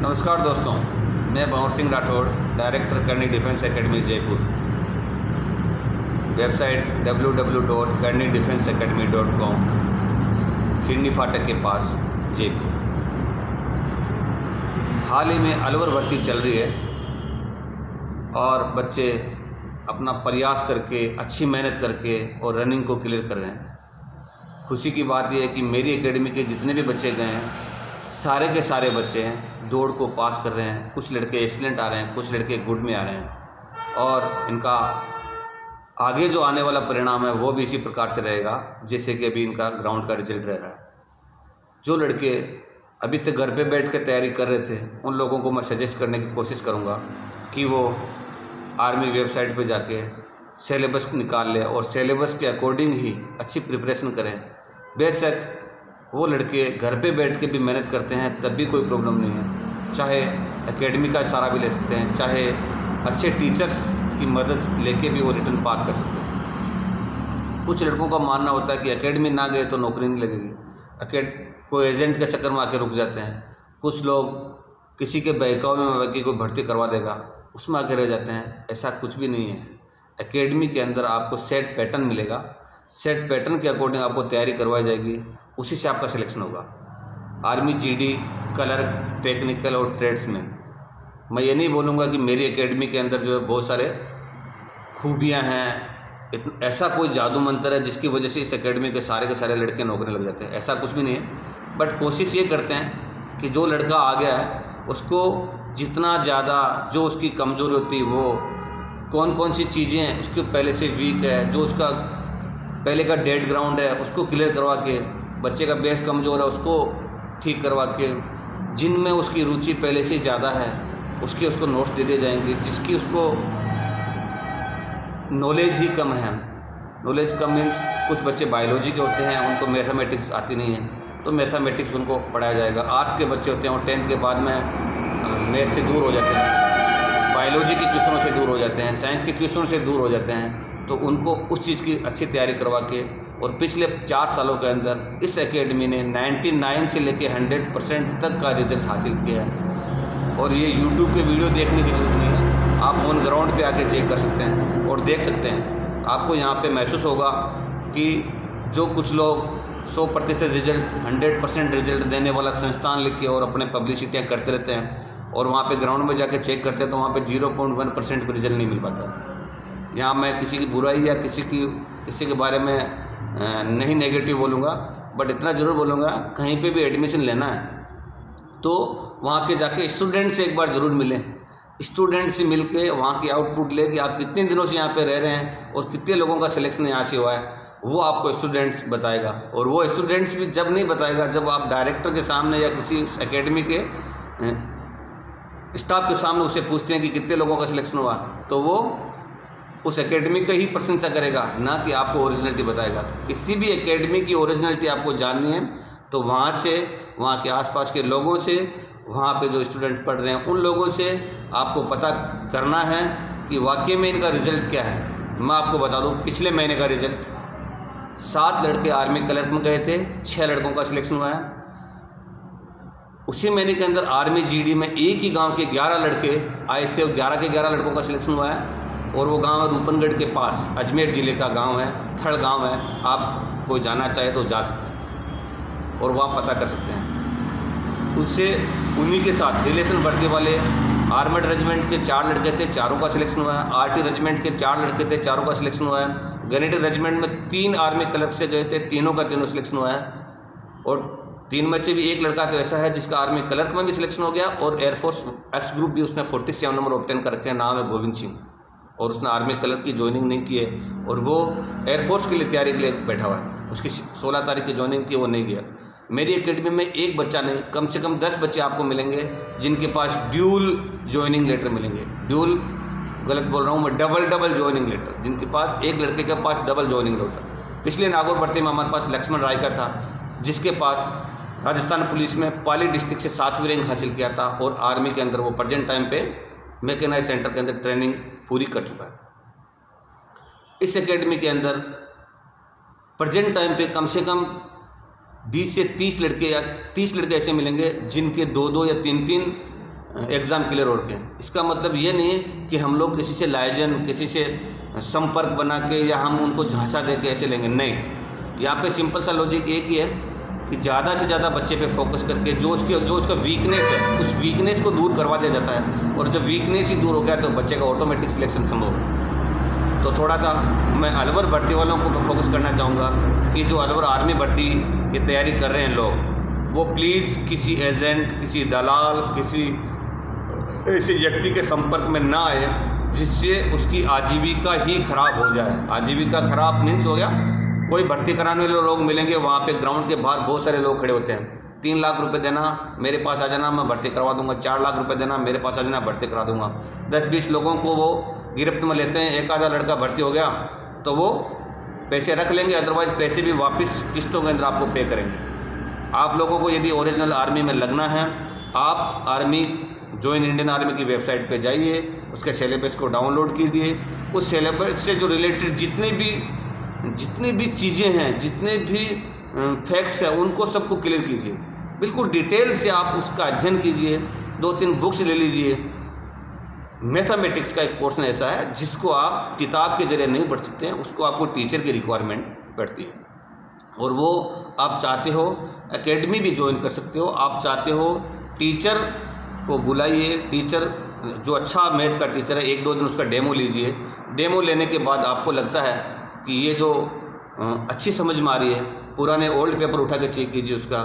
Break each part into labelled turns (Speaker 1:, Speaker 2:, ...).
Speaker 1: नमस्कार दोस्तों, मैं भंवर सिंह राठौड़, डायरेक्टर करनी defence academy Jaipur. Website www.karnidefenseacademy.com, खिंडी फाटक के पास जयपुर। हाल ही में अलवर भर्ती चल रही है और बच्चे अपना प्रयास करके, अच्छी मेहनत करके और रनिंग को क्लियर कर रहे हैं। खुशी की बात यह है कि मेरी एकेडमी के जितने भी बच्चे गए हैं, सारे के सारे बच्चे हैं दौड़ को पास कर रहे हैं। कुछ लड़के एक्सीलेंट आ रहे हैं, कुछ लड़के गुड में आ रहे हैं और इनका आगे जो आने वाला परिणाम है वो भी इसी प्रकार से रहेगा जैसे कि अभी इनका ग्राउंड का रिजल्ट रह रहा है। जो लड़के अभी तक घर पे बैठ के तैयारी कर रहे थे, उन लोगों को मैं सजेस्ट करने की कोशिश करूँगा कि वो आर्मी वेबसाइट पे जाके सिलेबस निकाल ले और सिलेबस के अकॉर्डिंग ही अच्छी प्रिपरेशन करें। बेशक वो लड़के घर पे बैठ के भी मेहनत करते हैं तब भी कोई प्रॉब्लम नहीं है। चाहे एकेडमी का सहारा भी ले सकते हैं, चाहे अच्छे टीचर्स की मदद लेके भी वो रिटर्न पास कर सकते हैं। कुछ लड़कों का मानना होता है कि एकेडमी ना गए तो नौकरी नहीं लगेगी, कोई एजेंट के चक्कर में आके रुक जाते हैं। कुछ लोग किसी के बहकावे में कि कोई भर्ती करवा देगा, उसमें आके रह जाते हैं। ऐसा कुछ भी नहीं है। एकेडमी के अंदर आपको सेट पैटर्न मिलेगा, सेट पैटर्न के अकॉर्डिंग आपको तैयारी करवाई जाएगी, उसी से आपका सिलेक्शन होगा। आर्मी, जीडी, क्लर्क, टेक्निकल और ट्रेड्समैन। मैं ये नहीं बोलूँगा कि मेरी एकेडमी के अंदर जो है बहुत सारे खूबियाँ हैं, ऐसा कोई जादू मंत्र है जिसकी वजह से इस एकेडमी के सारे लड़के नौकरी लग जाते हैं। ऐसा कुछ भी नहीं है। बट कोशिश ये करते हैं कि जो लड़का आ गया है उसको जितना ज़्यादा जो उसकी कमज़ोरी होती है, वो कौन कौन सी चीज़ें उसके पहले से वीक है, जो उसका पहले का डेड ग्राउंड है उसको क्लियर करवा के, बच्चे का बेस कमज़ोर है उसको ठीक करवा के, जिनमें उसकी रुचि पहले से ज़्यादा है उसको नोट्स दे दिए जाएंगे। जिसकी उसको नॉलेज ही कम है, नॉलेज कम मीन्स कुछ बच्चे बायोलॉजी के होते हैं, उनको मैथमेटिक्स आती नहीं है तो मैथमेटिक्स उनको पढ़ाया जाएगा। आर्ट्स के बच्चे होते हैं वो 10th के बाद में मैथ से दूर हो जाते हैं, बायोलॉजी के क्वेश्चनों से दूर हो जाते हैं, साइंस के क्वेश्चनों से दूर हो जाते हैं, तो उनको उस चीज़ की अच्छी तैयारी करवा के। और पिछले 4 सालों के अंदर इस एकेडमी ने 99 से लेके 100% तक का रिजल्ट हासिल किया है। और ये YouTube पे वीडियो देखने की जरूरत नहीं है, आप ऑन ग्राउंड पे आके चेक कर सकते हैं और देख सकते हैं। आपको यहाँ पे महसूस होगा कि जो कुछ लोग 100% रिजल्ट, 100% रिजल्ट देने वाला संस्थान लिख के और अपने पब्लिसिटियाँ करते रहते हैं और वहाँ पे ग्राउंड में जाके चेक करते हैं तो वहाँ पे 0.1% भी रिजल्ट नहीं मिल पाता। यहाँ मैं किसी की बुराई या किसी के बारे में नहीं नेगेटिव बोलूँगा, बट इतना ज़रूर बोलूँगा, कहीं पे भी एडमिशन लेना है तो वहाँ के जाके स्टूडेंट से एक बार ज़रूर मिलें। स्टूडेंट से मिल के वहाँ की आउटपुट ले कि आप कितने दिनों से यहाँ पे रह रहे हैं और कितने लोगों का सिलेक्शन यहाँ से हुआ है, वो आपको स्टूडेंट्स बताएगा। और वो स्टूडेंट्स भी जब नहीं बताएगा, जब आप डायरेक्टर के सामने या किसी एकेडमी के स्टाफ के सामने उसे पूछते हैं कि कितने लोगों का सिलेक्शन हुआ, तो वो उस एकेडमी का ही प्रशंसा करेगा, ना कि आपको ओरिजिनलिटी बताएगा। किसी भी एकेडमी की ओरिजिनलिटी आपको जाननी है तो वहाँ से, वहाँ के आसपास के लोगों से, वहाँ पे जो स्टूडेंट पढ़ रहे हैं उन लोगों से आपको पता करना है कि वाकई में इनका रिजल्ट क्या है। मैं आपको बता दूँ, पिछले महीने का रिजल्ट 7 लड़के आर्मी क्लर्क में गए थे, 6 लड़कों का सिलेक्शन हुआ है। उसी महीने के अंदर आर्मी जीडी में एक ही गाँव के 11 लड़के आए थे और 11 के 11 लड़कों का सिलेक्शन हुआ है। और वो गांव है रूपनगढ़ के पास, अजमेर ज़िले का गांव है, थड़ गांव है। आप कोई जाना चाहे तो जा सकते हैं और वहाँ पता कर सकते हैं। उससे उन्हीं के साथ रिलेशन बढ़ने वाले आर्मड रेजिमेंट के 4 लड़के थे, चारों का सिलेक्शन हुआ है। आरटी रेजिमेंट के 4 लड़के थे, चारों का सिलेक्शन हुआ है। ग्रेनेड रेजिमेंट में 3 आर्मी क्लर्क से गए थे, तीनों का तीनों सिलेक्शन हुआ है। और 3 में से भी एक लड़का तो ऐसा है जिसका आर्मी क्लर्क में भी सिलेक्शन हो गया और एयरफोर्स एक्स ग्रुप भी उसने 47 नंबर ऑब्टेन कर रखे हैं। नाम है गोविंद सिंह और उसने आर्मी क्लर्क की ज्वाइनिंग नहीं की है और वो एयरफोर्स के लिए तैयारी के लिए बैठा हुआ है। उसकी 16 तारीख की ज्वाइनिंग थी, वो नहीं गया। मेरी एकेडमी में एक बच्चा नहीं, कम से कम 10 बच्चे आपको मिलेंगे जिनके पास ड्यूल ज्वाइनिंग लेटर मिलेंगे। ड्यूल गलत बोल रहा हूँ मैं, डबल ज्वाइनिंग लेटर, जिनके पास एक लड़के के पास डबल ज्वाइनिंग लेटर। पिछले नागौर भर्ती में हमारे पास लक्ष्मण राय का था, जिसके पास राजस्थान पुलिस में पाली डिस्ट्रिक्ट से 7वीं रैंक हासिल किया था और आर्मी के अंदर वो प्रेजेंट टाइम पे मैकेनाइज सेंटर के अंदर ट्रेनिंग पूरी कर चुका है। इस एकेडमी के अंदर प्रेजेंट टाइम पे कम से कम 20 से 30 लड़के या 30 लड़के ऐसे मिलेंगे जिनके 2-2 या 3-3 एग्ज़ाम क्लियर हो के। इसका मतलब ये नहीं है कि हम लोग किसी से लाइजन, किसी से संपर्क बना के या हम उनको झांसा दे के ऐसे लेंगे, नहीं। यहाँ पे सिंपल सा लॉजिक एक ही है कि ज़्यादा से ज़्यादा बच्चे पे फोकस करके जो उसका वीकनेस है उस वीकनेस को दूर करवा दिया जाता है, और जब वीकनेस ही दूर हो गया तो बच्चे का ऑटोमेटिक सिलेक्शन संभव है। तो थोड़ा सा मैं अलवर भर्ती वालों को फोकस करना चाहूँगा कि जो अलवर आर्मी भर्ती की तैयारी कर रहे हैं लोग, वो प्लीज़ किसी एजेंट, किसी दलाल, किसी ऐसे व्यक्ति के संपर्क में ना आए जिससे उसकी आजीविका ही खराब हो जाए। आजीविका खराब मीन्स हो गया, कोई भर्ती कराने वाले लोग मिलेंगे वहाँ पे ग्राउंड के बाहर बहुत सारे लोग खड़े होते हैं, 3 लाख रुपए देना मेरे पास आ जाना मैं भर्ती करवा दूंगा, 4 लाख रुपए देना मेरे पास आ जाना भर्ती करा दूंगा। 10-20 लोगों को वो गिरफ्त में लेते हैं, एक आधा लड़का भर्ती हो गया तो वो पैसे रख लेंगे, अदरवाइज़ पैसे भी वापस किस्तों के अंदर आपको पे करेंगे। आप लोगों को यदि ओरिजिनल आर्मी में लगना है, आप आर्मी ज्वाइन इंडियन आर्मी की वेबसाइट पे जाइए, उसके सिलेबस को डाउनलोड कीजिए, उस सिलेबस से जो रिलेटेड जितनी भी चीज़ें हैं, जितने भी फैक्ट्स हैं, उनको सबको क्लियर कीजिए। बिल्कुल डिटेल से आप उसका अध्ययन कीजिए, 2-3 बुक्स ले लीजिए। मैथमेटिक्स का एक पोर्शन ऐसा है जिसको आप किताब के जरिए नहीं पढ़ सकते हैं, उसको आपको टीचर की रिक्वायरमेंट पड़ती है, और वो आप चाहते हो एकेडमी भी ज्वाइन कर सकते हो। आप चाहते हो टीचर को बुलाइए, टीचर जो अच्छा मैथ का टीचर है 1-2 दिन उसका डेमो लीजिए। डेमो लेने के बाद आपको लगता है कि ये जो अच्छी समझ में आ रही है, पुराने ओल्ड पेपर उठा के चेक कीजिए उसका,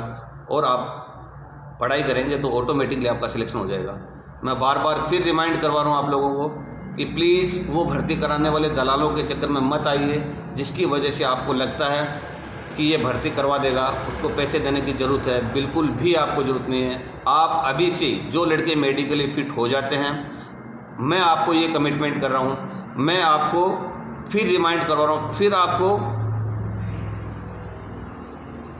Speaker 1: और आप पढ़ाई करेंगे तो ऑटोमेटिकली आपका सिलेक्शन हो जाएगा। मैं बार बार फिर रिमाइंड करवा रहा हूँ आप लोगों को कि प्लीज़ वो भर्ती कराने वाले दलालों के चक्कर में मत आइए, जिसकी वजह से आपको लगता है कि ये भर्ती करवा देगा, उसको पैसे देने की ज़रूरत है। बिल्कुल भी आपको ज़रूरत नहीं है। आप अभी से जो लड़के मेडिकली फिट हो जाते हैं, मैं आपको ये कमिटमेंट कर रहा हूँ, मैं आपको फिर रिमाइंड करवा रहा हूँ, फिर आपको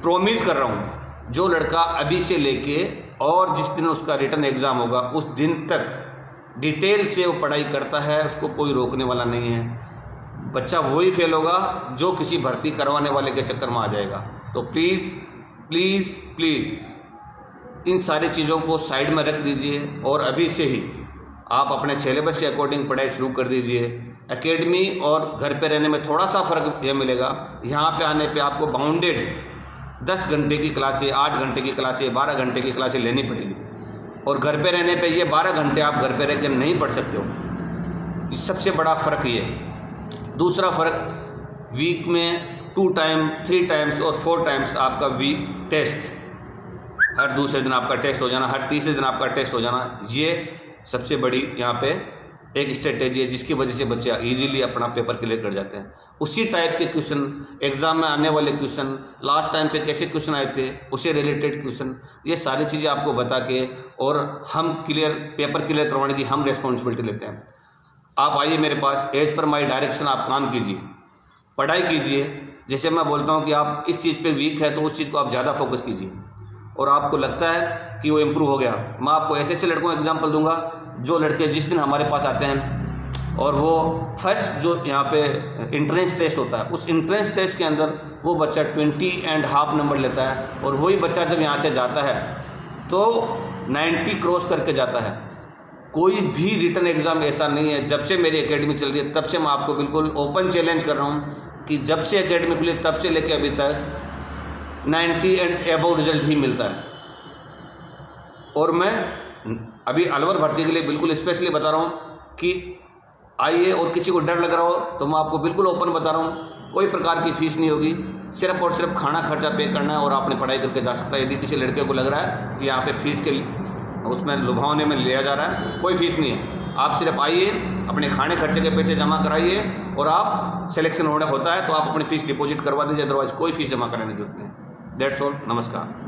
Speaker 1: प्रॉमिस कर रहा हूँ, जो लड़का अभी से लेके और जिस दिन उसका रिटर्न एग्ज़ाम होगा उस दिन तक डिटेल से वो पढ़ाई करता है, उसको कोई रोकने वाला नहीं है। बच्चा वही फेल होगा जो किसी भर्ती करवाने वाले के चक्कर में आ जाएगा। तो प्लीज़ प्लीज़ प्लीज़ इन सारी चीज़ों को साइड में रख दीजिए और अभी से ही आप अपने सिलेबस के अकॉर्डिंग पढ़ाई शुरू कर दीजिए। एकेडमी और घर पे रहने में थोड़ा सा फ़र्क यह मिलेगा, यहाँ पे आने पे आपको बाउंडेड 10 घंटे की क्लासें, 8 घंटे की क्लासें, 12 घंटे की क्लासें लेनी पड़ेगी, और घर पे रहने पे ये 12 घंटे आप घर पे रह कर नहीं पढ़ सकते हो। इस सबसे बड़ा फ़र्क ये। दूसरा फ़र्क, वीक में 2 टाइम, 3 टाइम्स और 4 टाइम्स आपका वीक टेस्ट, हर दूसरे दिन आपका टेस्ट हो जाना, हर तीसरे दिन आपका टेस्ट हो जाना, ये सबसे बड़ी यहाँ पे एक स्ट्रेटेजी है जिसकी वजह से बच्चे इजीली अपना पेपर क्लियर कर जाते हैं। उसी टाइप के क्वेश्चन एग्ज़ाम में आने वाले क्वेश्चन, लास्ट टाइम पे कैसे क्वेश्चन आए थे उससे रिलेटेड क्वेश्चन, ये सारी चीज़ें आपको बता के और हम पेपर क्लियर करवाने की हम रिस्पॉन्सिबिलिटी लेते हैं। आप आइए मेरे पास, एज पर माई डायरेक्शन आप काम कीजिए, पढ़ाई कीजिए। जैसे मैं बोलता हूँ कि आप इस चीज़ पे वीक है तो उस चीज़ को आप ज़्यादा फोकस कीजिए, और आपको लगता है कि वो इम्प्रूव हो गया। मैं आपको ऐसे ऐसे लड़कों का एग्जाम्पल दूंगा जो लड़के जिस दिन हमारे पास आते हैं और वो फर्स्ट जो यहाँ पे इंट्रेंस टेस्ट होता है, उस इंट्रेंस टेस्ट के अंदर वो बच्चा 20.5 नंबर लेता है, और वही बच्चा जब यहाँ से जाता है तो 90 क्रॉस करके जाता है। कोई भी रिटन एग्ज़ाम ऐसा नहीं है, जब से मेरी एकेडमी चल रही है तब से मैं आपको बिल्कुल ओपन चैलेंज कर रहा हूँ कि जब से एकेडमी खुली तब से लेके अभी तक 90 एंड अबव रिजल्ट ही मिलता है। और मैं अभी अलवर भर्ती के लिए बिल्कुल स्पेशली बता रहा हूँ कि आइए, और किसी को डर लग रहा हो तो मैं आपको बिल्कुल ओपन बता रहा हूँ, कोई प्रकार की फ़ीस नहीं होगी, सिर्फ और सिर्फ खाना खर्चा पे करना है और आपने पढ़ाई करके जा सकता है। यदि किसी लड़के को लग रहा है कि यहाँ पे फ़ीस के उसमें लुभावने में लिया जा रहा है, कोई फ़ीस नहीं है। आप सिर्फ आइए, अपने खाने खर्चे के पैसे जमा कराइए, और आप सिलेक्शन होता है तो आप अपनी फ़ीस डिपॉजिट करवा दीजिए, अदरवाइज़ कोई फ़ीस जमा कराने की जरूरत नहीं। That's all. नमस्कार।